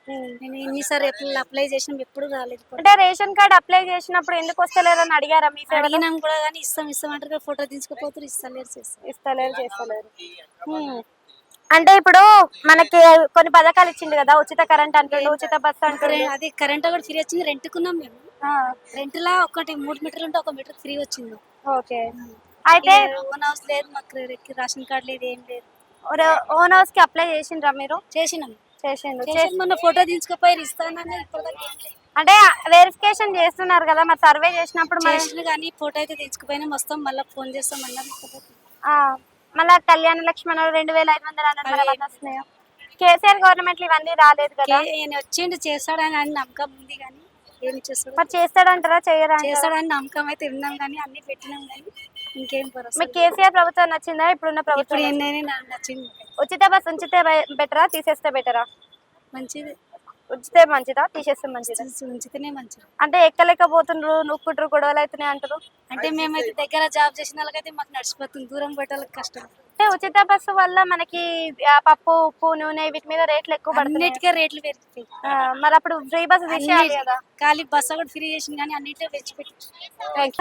నేను ఎన్నిసార్లు ఎప్పుడు అప్లై చేసినాం ఎప్పుడు రాలేదు. అంటే రేషన్ కార్డ్ అప్లై చేసినప్పుడు ఎందుకు వస్తలేరని అడిగారా మీ సైడ్? అడిగినాం కూడా కానీ ఇస్తాం అంటారు, ఫోటో తీసుకుపోతారు, ఇస్తలేరు చేస్తలేరు. అంటే ఇప్పుడు మనకి కొన్ని పథకాలు ఇచ్చిండు కదా, ఉచిత కరెంట్ అంటుండు, ఉచిత బస్సు అంటుండు. అది కరెంట్ కూడా ఫ్రీ వచ్చింది, రెంట్కున్నాం మేము. రెంట్ లా ఒకటి 3 మీటర్లు ఉంటే 1 మీటర్ ఫ్రీ వచ్చింది. ఓకే. అయితే ఓన్ హౌస్ లేదు మాకు, రేషన్ కార్డ్ లేదు, ఏం లేదు. ఓన్ హౌస్ కి అప్లై చేసిండ్రా మీరు? చేసినాం. చేసిండు. మొన్న ఫోటో తీసుకుపోయి ఇస్తానని ఇప్పటిదాకా అంటే వెరిఫికేషన్ చేస్తున్నారు కదా, మరి సర్వే చేసినప్పుడు చేసిన కానీ ఫోటో అయితే తీసుకుపోయినా వస్తాం, మళ్ళీ ఫోన్ చేస్తాం అన్నారు. మళ్ళా కళ్యాణ లక్ష్మి 2500 అన్నారు, వస్తున్నాయా? కేసీఆర్ గవర్నమెంట్ ఇవన్నీ రాలేదు కదా. వచ్చిండు చేస్తాడని అని నమ్మకం ఉంది కానీ ఏం చేస్తాడు. మరి చేస్తాడంటారా చేయరా? చేస్తాడని నమ్మకం అయితే విన్నాం కానీ అన్ని పెట్టినాం కానీ ఇంకేం పర్వాలేదు. మీకు కేసీఆర్ ప్రభుత్వం నచ్చిందా ఇప్పుడున్న ప్రభుత్వం? నచ్చింది. ఉచిత బస్ ఉంచితే బెటరా, తీసేస్తే బెటరా? మంచిది. ఉంచితే మంచిదా, తీసేస్తే మంచిదా? ఉంచితేనే మంచిది. అంటే ఎక్కలేకపోతుండ్రు, నొక్కుంటారు, గొడవలు అవుతున్నాయి అంటారు. అంటే మేమైతే దగ్గర జాబ్ చేసిన వాళ్ళకైతే మాకు నడిచిపోతుంది, దూరం పెట్టాలకు కష్టం. అంటే ఉచిత బస్సు వల్ల మనకి పప్పు, ఉప్పు, నూనె వీటి మీద రేట్లు ఎక్కువ పడుతుంది, అన్నిటికీ రేట్లు పెరిగిపోయి. మరి అప్పుడు ఫ్రీ బస్సు తీసేయాలి కదా. ఖాళీ బస్సు కూడా ఫ్రీ చేసింది కానీ అన్నిటిలో పెంచి పెట్టి